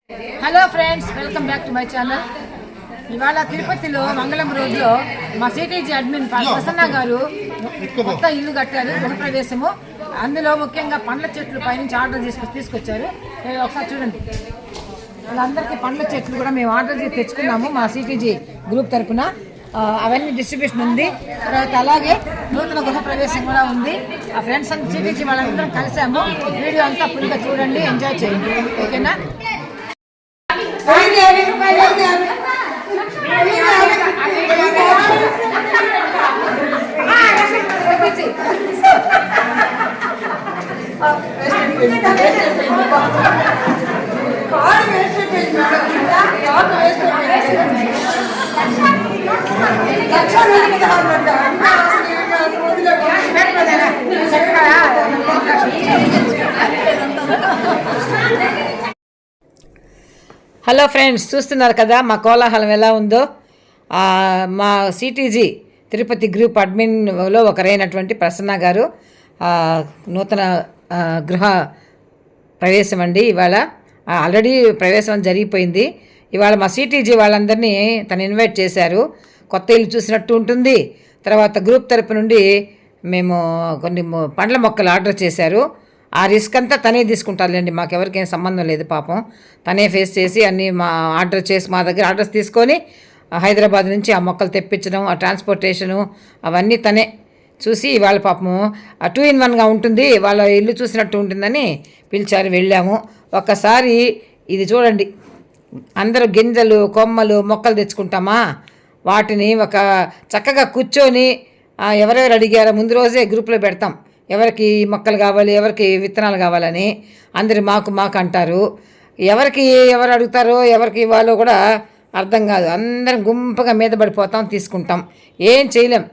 Hello friends, welcome back to my channel. ఇవాళ తిరుపతిలో మంగళం రోడ్లో మా సిటీజీ అడ్మిన్ ప్రసన్న గారు కొత్త ఇల్లు కట్టారు, గృహప్రవేశము. అందులో ముఖ్యంగా పండ్ల చెట్లు పైనుంచి ఆర్డర్ తీసుకొచ్చారు. ఒకసారి చూడండి, వాళ్ళందరికీ పండ్ల చెట్లు కూడా మేము ఆర్డర్ చేసి తెచ్చుకున్నాము మా సిటీజీ గ్రూప్ తరఫున. అవన్నీ డిస్ట్రిబ్యూషన్ ఉంది. తర్వాత అలాగే నూతన గృహప్రవేశం కూడా ఉంది. ఆ ఫ్రెండ్స్ అంతా సిటీజీ వాళ్ళందరం కలిసాము. వీడియో అంతా ఫుల్గా చూడండి, ఎంజాయ్ చేయండి, ఓకేనా? హలో ఫ్రెండ్స్, చూస్తున్నారు కదా మా కోలాహలం ఎలా ఉందో. మా సిటీజీ తిరుపతి గ్రూప్ అడ్మిన్లో ఒకరైనటువంటి ప్రసన్న గారు నూతన గృహ ప్రవేశం అండి. ఇవాళ ఆల్రెడీ ప్రవేశం జరిగిపోయింది. ఇవాళ మా సిటీజీ వాళ్ళందరినీ తను ఇన్వైట్ చేశారు. కొత్త ఇల్లు చూసినట్టు ఉంటుంది. తర్వాత గ్రూప్ తరపు నుండి మేము కొన్ని పండ్ల మొక్కలు ఆర్డర్ చేశారు. ఆ రిస్క్ అంతా తనే తీసుకుంటారులేండి, మాకెవరికేం సంబంధం లేదు. పాపం తనే ఫేస్ చేసి అన్నీ మా దగ్గర ఆర్డర్స్ తీసుకొని హైదరాబాద్ నుంచి ఆ మొక్కలు తెప్పించడం, ఆ ట్రాన్స్పోర్టేషను అవన్నీ తనే చూసి ఇవాళ పాపము 2-in-1గా ఉంటుంది, వాళ్ళ ఇల్లు చూసినట్టు ఉంటుందని పిలిచారు. వెళ్ళాము. ఒక్కసారి ఇది చూడండి, అందరూ గింజలు కొమ్మలు మొక్కలు తెచ్చుకుంటామా, వాటిని ఒక చక్కగా కూర్చొని ఎవరెవరు అడిగారో ముందు రోజే గ్రూప్లో పెడతాం. ఎవరికి మొక్కలు కావాలి, ఎవరికి విత్తనాలు కావాలని అందరు మాకు అంటారు. ఎవరు అడుగుతారో ఎవరికి ఇవ్వాలో కూడా అర్థం కాదు. అందరం గుంపుగా మీద పడిపోతాం, తీసుకుంటాం, ఏం చేయలేం.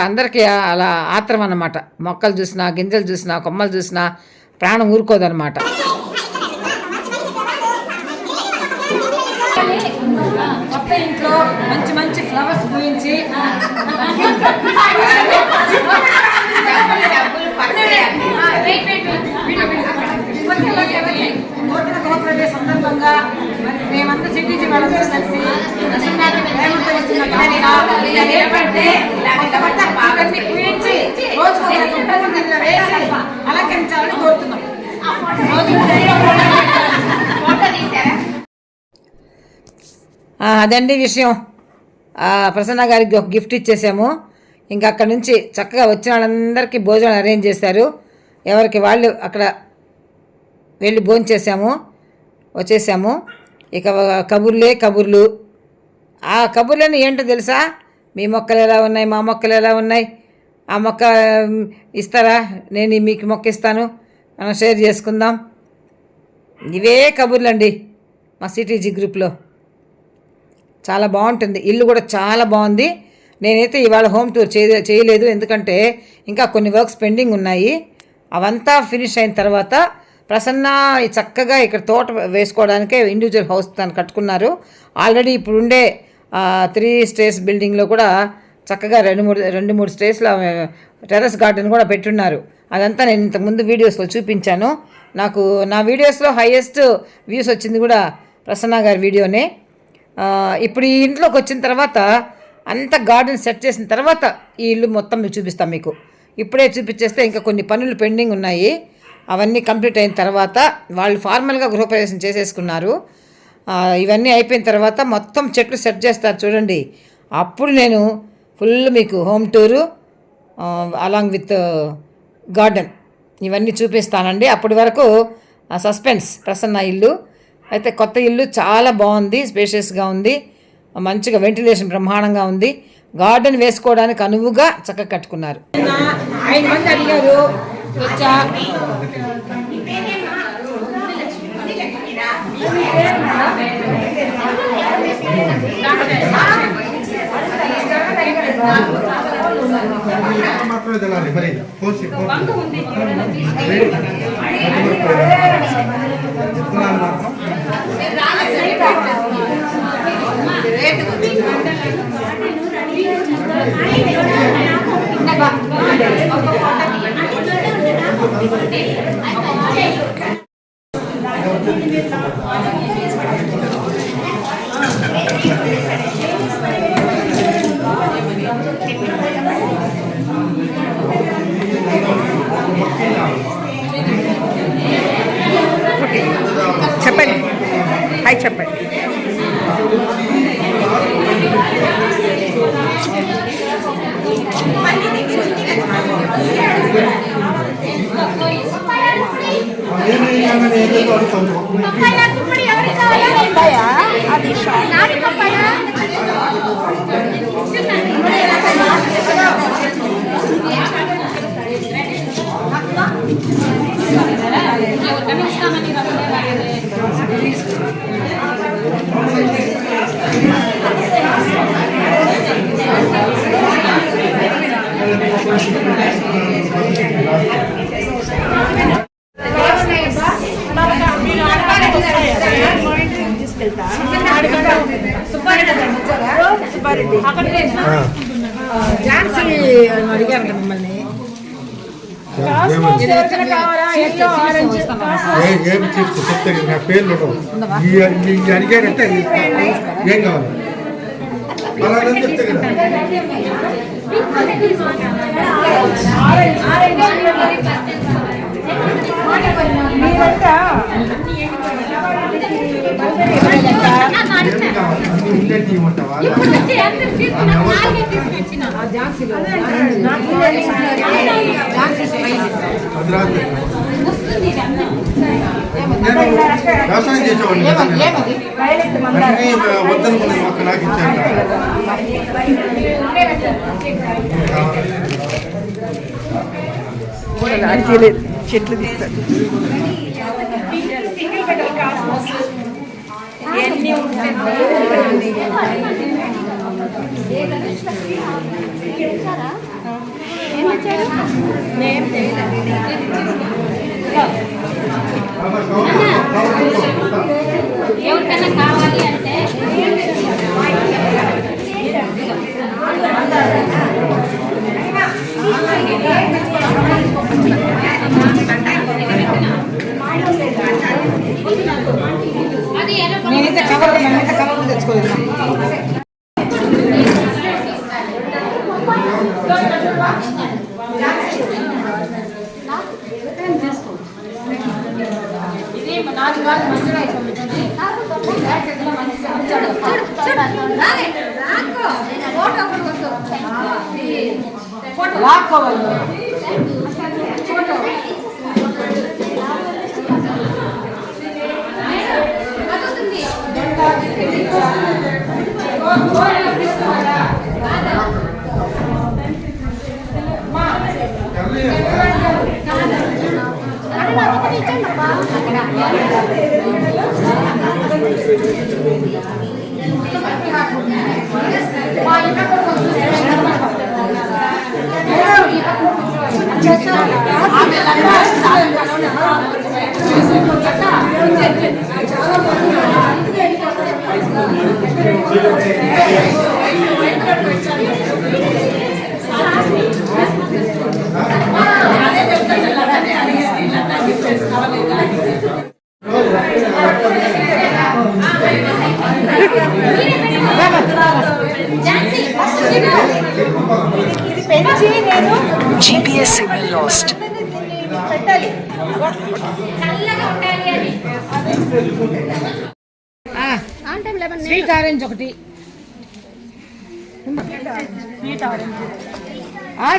అందరికీ అలా ఆత్రం అన్నమాట. మొక్కలు చూసినా, గింజలు చూసినా, కొమ్మలు చూసినా ప్రాణం ఊరుకోదన్నమాట. కొత్త ఇంట్లో మంచి మంచి ఫ్లవర్స్ గురించి నూతన గృహప్రవేశ సందర్భంగా మేమంతా సిటీజీ వాళ్ళందరూ కలిసి అలంకరించాలని కోరుతున్నాం. అదండి విషయం. ప్రసన్న గారికి ఒక గిఫ్ట్ ఇచ్చేసాము. ఇంకా అక్కడ నుంచి చక్కగా వచ్చిన వాళ్ళందరికీ భోజనం అరేంజ్ చేశారు. ఎవరికి వాళ్ళు అక్కడ వెళ్ళి భోంచేసాము, వచ్చేసాము. ఇక కబుర్లు. ఆ కబుర్లని ఏంటో తెలుసా? మీ మొక్కలు ఎలా ఉన్నాయి, మా మొక్కలు ఎలా ఉన్నాయి, ఆ మొక్క ఇస్తారా, నేను మీకు మొక్క ఇస్తాను, మనం షేర్ చేసుకుందాం. ఇవే కబుర్లండి మా సిటీజీ గ్రూప్లో. చాలా బాగుంటుంది. ఇల్లు కూడా చాలా బాగుంది. నేనైతే ఇవాళ హోమ్ టూర్ చేయలేదు, ఎందుకంటే ఇంకా కొన్ని వర్క్స్ పెండింగ్ ఉన్నాయి. అవంతా ఫినిష్ అయిన తర్వాత ప్రసన్న చక్కగా ఇక్కడ తోట వేసుకోవడానికే ఇండివిజువల్ హౌస్ తను కట్టుకున్నారు. ఆల్రెడీ ఇప్పుడుండే 3 స్టేర్స్ బిల్డింగ్లో కూడా చక్కగా 2-3 స్టేర్స్లో టెర్రస్ గార్డెన్ కూడా పెట్టున్నారు. అదంతా నేను ఇంతకుముందు వీడియోస్లో చూపించాను. నా వీడియోస్లో హైయెస్ట్ వ్యూస్ వచ్చింది కూడా ప్రసన్న గారి వీడియోనే. ఇప్పుడు ఈ ఇంట్లోకి వచ్చిన తర్వాత అంత గార్డెన్ సెట్ చేసిన తర్వాత ఈ ఇల్లు మొత్తం మీకు చూపిస్తాం. మీకు ఇప్పుడే చూపించేస్తే ఇంకా కొన్ని పనులు పెండింగ్ ఉన్నాయి. అవన్నీ కంప్లీట్ అయిన తర్వాత వాళ్ళు ఫార్మల్గా గృహప్రవేశం చేసేసుకున్నారు. ఇవన్నీ అయిపోయిన తర్వాత మొత్తం చెట్లు సెట్ చేస్తారు చూడండి. అప్పుడు నేను ఫుల్ మీకు home tour along with garden ఇవన్నీ చూపిస్తానండి. అప్పటి వరకు సస్పెన్స్. ప్రసన్న ఇల్లు అయితే కొత్త ఇల్లు చాలా బాగుంది, స్పేషియస్గా ఉంది, మంచిగా వెంటిలేషన్ బ్రహ్మాండంగా ఉంది. గార్డెన్ వేసుకోవడానికి అనువుగా చక్కగా కట్టుకున్నారు. 5 మంది అడిగారు, వచ్చా చెప్పండి, హాయ్ చెప్పండి. అడిగారు మిమ్మల్ని ఏం చెప్తే నా పేర్లు అడిగారంటే ఏం కావాలి అలాగే చెప్తే కదా. వ్యవసాయం చేసేవాడిని వద్దనుకునే మొక్క నాకు ఇచ్చాను. చెట్లు తీస్తారు. ఎవరికైనా కావాలి అంటే నేనైతే కవర్ తెచ్చుకోలేదు. GPS signal lost. Sweet orange ఒకటి,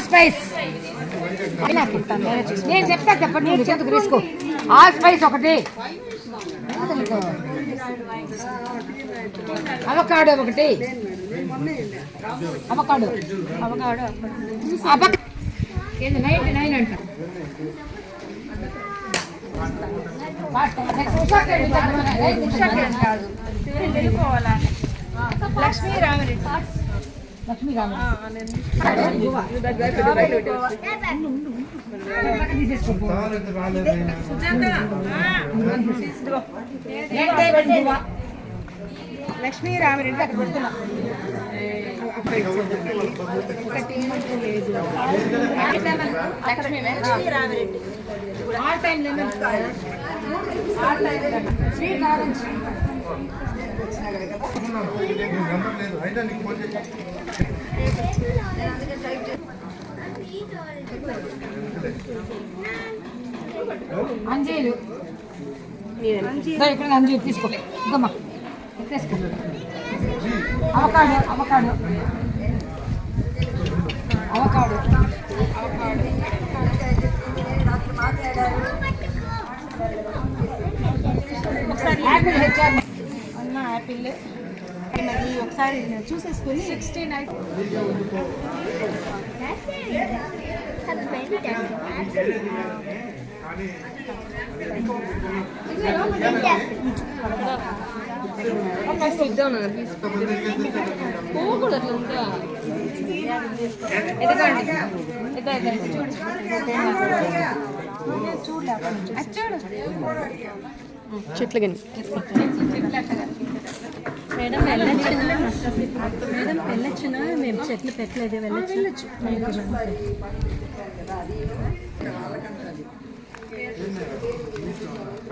స్పైస్ నేను చెప్తా, చెప్పండి మీరు చేతుకు తీసుకో. స్పైస్ ఒకటి, అవకాడో ఒకటి, అవకాడో 99 అంట. లక్ష్మీ రామరెడ్డి లక్ష్మీ రామరెడ్డి అక్కడ పెడుతున్నా. Lakshmi Rama Reddy all time sweet orange. Number లేదు అయినా నీకు ఫోన్ చేసి అంజీలు ఇక్కడ అంజీలు తీసుకో ఇద్దమ్మా తీసుకో. Avocado avocado avocado Apple HR అన్న యాపిల్ మరి ఒకసారి చూసేసుకుని 69. చెట్లు కానీ మేడం వెళ్ళొచ్చునా మేము చెట్లు పెట్టలేదు వెళ్ళొచ్చు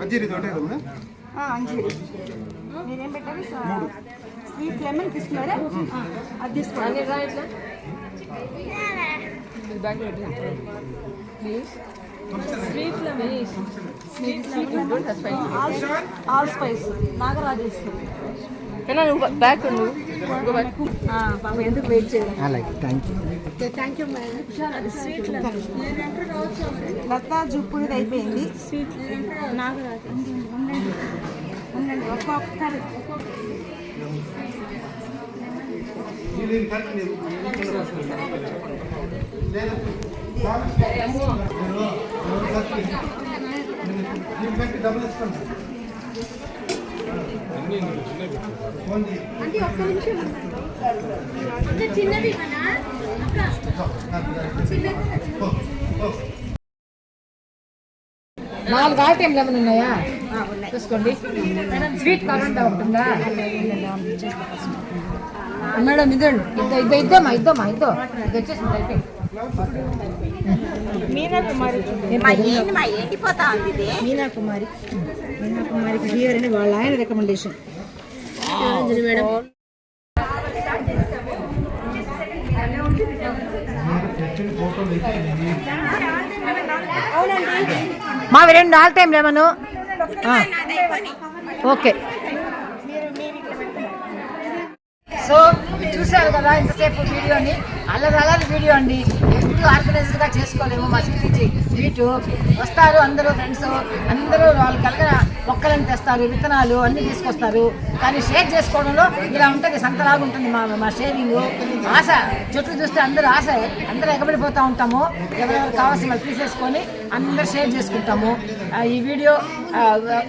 అజ్జీరి తోటే కదా అంజీరి మీరేం పెట్టారు స్వీట్ లెమన్ తీసుకున్నారా అది తీసుకోండి ఆల్ స్పైస్ నాగరాజేష్ నువ్వు బ్యాక్ పాప ఎందుకు వెయిట్ చేయాలి. Thank you madam. Sweet Latha జుప్పుది అయిపోయింది. స్వీట్ నాగరాజు ఉండండి ఒక్కొక్కసారి డబ్బులు ఇస్తాను అంటే ఒక్క నిమిషం చిన్నది నాలుగు ఐటెంలు ఏమైనా ఉన్నాయా చూసుకోండి. స్వీట్ కావాలంటే ఉంటుందా మేడం? ఇద్దండి ఇద్దమ్మా ఇది వచ్చేసింది అయిపోయి. మీనా కుమారి మీనా కుమారికి హియర్ అని వాళ్ళ ఆయన రికమెండేషన్. మేడం మావి 2 ఆల్ టైం లేమను. ఓకే సో చూసారు కదా ఇంతసేపు వీడియోని. అల్లరి వీడియో అండి. ఎప్పుడు ఆర్గనైజ్డ్గా చేసుకోలేము. మా సిటీజీ వీటు వస్తారు అందరూ ఫ్రెండ్స్ అందరూ వాళ్ళు కలిగిన మొక్కలను తెస్తారు, విత్తనాలు అన్నీ తీసుకొస్తారు. కానీ షేర్ చేసుకోవడంలో ఇలా ఉంటుంది, సంతలాగా ఉంటుంది మా షేరింగ్. ఆశ చెట్లు చూస్తే అందరూ అందరూ ఎగబడిపోతూ ఉంటాము. ఎవరెవరు కావాల్సిన వాళ్ళు తీసేసుకొని అందరూ షేర్ చేసుకుంటాము. ఈ వీడియో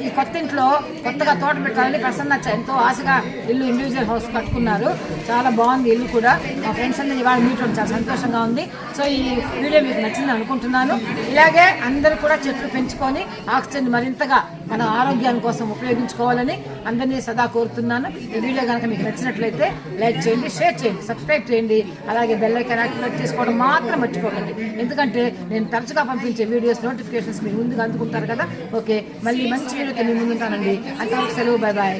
ఈ కొత్త ఇంట్లో కొత్తగా తోట పెట్టాలని ప్రసన్న ఎంతో ఆశగా ఇల్లు ఇండివిజువల్ హౌస్ కట్టుకున్నారు. చాలా బాగుంది ఇల్లు కూడా. మా ఫ్రెండ్స్ అందరూ ఇవాళ మీట్ చాలా సంతోషంగా ఉంది. సో ఈ వీడియో మీకు నచ్చింది అనుకుంటున్నాను. ఇలాగే అందరూ కూడా చెట్లు పెంచుకొని ఆక్సిజన్ మరింతగా మన ఆరోగ్యాని కోసం ఉపయోగించుకోవాలని అందరినీ సదా కోరుతున్నాను. ఈ వీడియో కనుక మీకు నచ్చినట్లయితే లైక్ చేయండి, షేర్ చేయండి, సబ్స్క్రైబ్ చేయండి. అలాగే బెల్ ఐకాన్ యాక్టివేట్ చేసుకోవడం మాత్రం మర్చిపోకండి. ఎందుకంటే నేను తరచుగా పంపించే వీడియోస్ నోటిఫికేషన్స్ మీరు ముందుగా అందుకుంటారు కదా. ఓకే, మళ్ళీ మంచి వీడియోతో మీ ముందుంటానండి. అంతవరకు సెలవు, బాయ్ బాయ్.